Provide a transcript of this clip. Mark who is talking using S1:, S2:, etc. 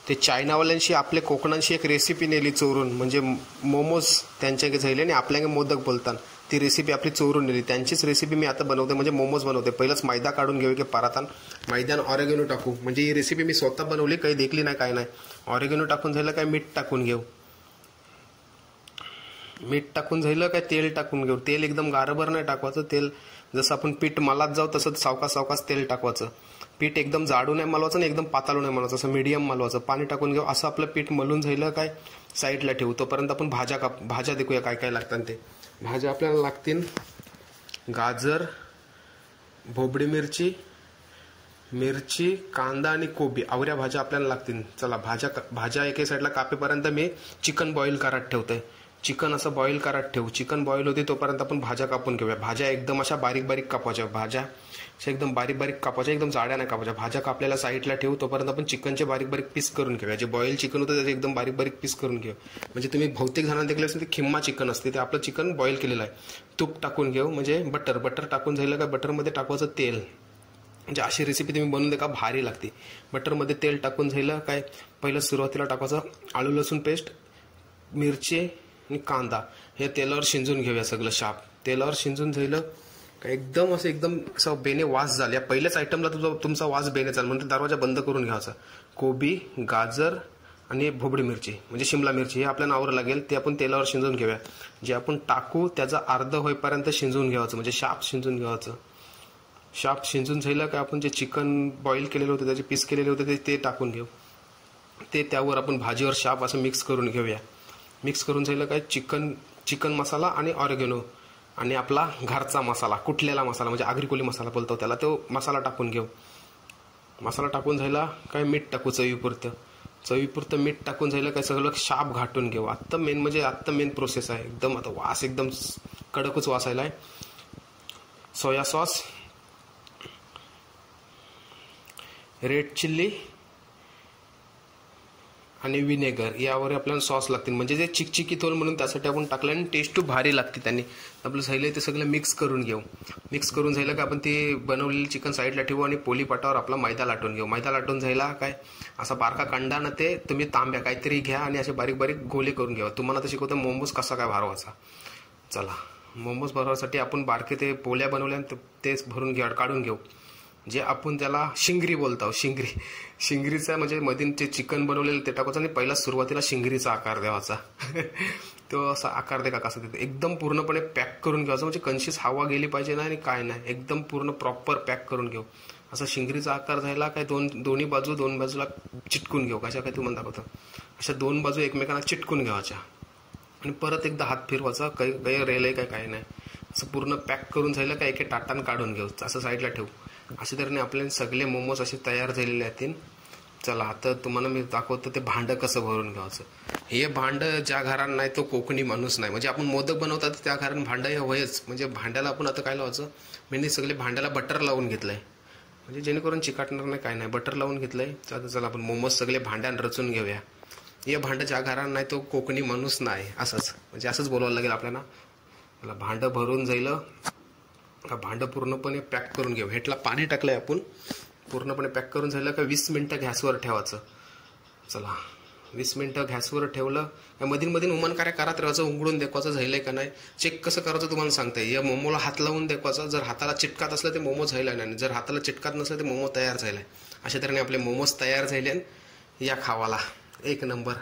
S1: ते चायनावाल्यांशी आपले कोकणांशी एक रेसिपी नेली चोरून, म्हणजे मोमोज त्यांच्या झाले आणि आपल्याकडे मोदक बोलतात, ती रेसिपी आपली चोरून नेली. त्यांचीच रेसिपी मी आता बनवते, म्हणजे मोमोज बनवते. पहिलंच मैदा काढून घेऊ की परातान मैद्यान ऑरेगेनो टाकू. म्हणजे ही रेसिपी मी स्वतः बनवली, काही देखली नाही काय नाही. ऑरेगेनो टाकून झालं काय मीठ टाकून घेऊ, मीठ टाकून झालं काय तेल टाकून घेऊ. तेल एकदम गारभर नाही टाकवायचं. तेल जसं आपण पीठ मलात जाऊ तसं सावकाश सावकाश तेल टाकवायचं. पीठ एकदम जाडू नाही मलवायचं आणि एकदम पातळू नाही मलवायचं, असं मीडियम मलवायचं. पाणी टाकून घेऊ. असं आपलं पीठ मलून झालं काय साईडला ठेवू. तोपर्यंत आपण भाज्या देखूया काय काय लागतात ते. भाज्या आपल्याला लागतील गाजर, भोबडी मिरची, कांदा आणि कोबी, आवऱ्या भाज्या आपल्याला लागतील. चला भाज्या एके साईडला कापेपर्यंत मी चिकन बॉईल करत ठेवतोय. चिकन असं बॉईल करत ठेवू. चिकन बॉईल होते तोपर्यंत आपण भाज्या कापून घेऊया. भाज्या एकदम अशा बारीक बारीक कापायच्या. भाज्या अशा एकदम बारीक बारीक कापायच्या, एकदम जाड्या नाही कापायच्या. भाज्या कापल्याला साईडला ठेवू. तोपर्यंत आपण चिकनचे बारीक बारीक पीस करून घेऊया. जे बॉईल चिकन होतं त्याचे एकदम बारीक बारीक पीस करून घेऊ. म्हणजे तुम्ही बहुतेक जणांना देखील असेल ते खिम्मा चिकन असते, ते आपलं चिकन बॉईल केलेलं आहे. तूप टाकून घेऊ, म्हणजे बटर टाकून झालं का बटरमध्ये टाकवायचं तेल. म्हणजे अशी रेसिपी तुम्ही बनवून दे का भारी लागते. बटरमध्ये तेल टाकून झालं काय पहिलं सुरुवातीला टाकायचं आलू लसूण पेस्ट, मिरची आणि कांदा, हे तेलावर शिंजून घेऊया सगळं शाप. तेलावर शिंजून झालं का एकदम असं बेने वास झाला. या पहिल्याच आयटमला तुमचा वास बेने चाल, म्हणजे दरवाजा बंद करून घ्यायचा. कोबी, गाजर आणि भोबडी मिरची म्हणजे शिमला मिरची, हे आपल्याला आवड लागेल ते आपण तेलावर शिंजून घेऊया. जे आपण टाकू त्याचा अर्ध होईपर्यंत शिंजून घ्यायचं, म्हणजे शाप शिंजून घ्यायचं. शाप शिंजून झालं का आपण जे चिकन बॉईल केलेलं होतं, त्याचे पीस केलेले होते ते टाकून घेऊ. ते त्यावर आपण भाजीवर शाप असं मिक्स करून घेऊया. मिक्स करून झालं काय चिकन मसाला आणि ऑरेगेनो आणि आपला घरचा मसाला, कुठलेला मसाला म्हणजे आगरी मसाला बोलतो त्याला, तो मसाला टाकून घेऊ. मसाला टाकून झाला काय मीठ टाकू चवीपुरतं मीठ टाकून झालं काय सगळं शाप घाटून घेऊ. आत्ता मेन प्रोसेस आहे. एकदम आता वास एकदम कडकच वास आलाय. सोया सॉस, रेड चिल्ली आणि विनेगर, यावर आपल्याला सॉस लागतील. म्हणजे जे चिकचिकीत होईल म्हणून त्यासाठी आपण टाकलं आणि टेस्ट भारी लागते त्यांनी. आपलं झालं ते सगळं मिक्स करून घेऊ. मिक्स करून झालं का आपण ते बनवलेलं चिकन साईडला ठेवू आणि पोलीपाटावर आपला मैदा लाटून घेऊ. मैदा लाटून झाला काय असा बारका कंडा ना ते तुम्ही तांब्या काहीतरी घ्या आणि असे बारीक बारीक गोले करून घ्या. तुम्हाला तर शिकवतो मोमोज कसा काय भरवायचा. चला मोमोज भरवासाठी आपण बारके ते पोल्या बनवल्या तेच भरून काढून घेऊ. जे आपण त्याला शिंगरी बोलतो, शिंगरीचा म्हणजे मधील जे चिकन बनवलेलं ते टाकायचं आणि पहिला सुरुवातीला शिंगरीचा आकार द्यावाचा. तो असा आकार दे का कसा देतो. एकदम पूर्णपणे पॅक करून घ्यायचं, म्हणजे कन्शियस हवा गेली पाहिजे नाही आणि काय नाही, एकदम पूर्ण प्रॉपर पॅक करून घेऊ. असा शिंगरीचा आकार झाला काय दोन बाजूला चिटकून घेऊ. कशा काय तुम्हाला दाखवतो. अशा दोन बाजू एकमेकांना चिटकून घ्यायच्या आणि परत एकदा हात फिरवायचा. काही रेल आहे काय नाही. असं पूर्ण पॅक करून झालं का एके टाटान काढून घेऊ, असं साईडला ठेवू. अशा तऱ्हेने आपले सगळे मोमोज असे तयार झालेले आहेत. चला आता तुम्हाला मी दाखवतो ते भांडं कसं भरून घ्यायचं. हे भांडं ज्या घरात नाही तो कोकणी माणूस नाही. म्हणजे आपण मोदक बनवतात त्या घरात भांडं हे होयच. म्हणजे भांड्याला आपण आता काय लावायचं, मी सगळे भांड्याला बटर लावून घेतलंय, म्हणजे जेणेकरून चिकाटणार नाही काय नाही. बटर लावून घेतलंय. चला आपण मोमोज सगळे भांड्यान रचून घेऊया. हे भांडं ज्या घरात नाही तो कोकणी माणूस नाही, असंच बोलावं लागेल आपल्याला. मला भांडं भरून जाईल का भांडं पूर्णपणे पॅक करून घेऊ. हेटला पाणी टाकलंय आपण. पूर्णपणे पॅक करून झालं का 20 मिनिटं गॅसवर ठेवायचं. चला 20 मिनिटं गॅसवर ठेवलं का मधील उमनकार्य करत राहायचं. उघडून देखवायचं झालंय का नाही चेक कसं करायचं तुम्हाला सांगताय. या मोमोला हात लावून देखवायचं. जर हाताला चिटकात असलं ते मोमो झालं नाही, जर हाताला चिटकात नसलं ते मोमो तयार झालाय. अशा तऱ्हेने आपले मोमोज तयार झाले. या खावाला एक नंबर.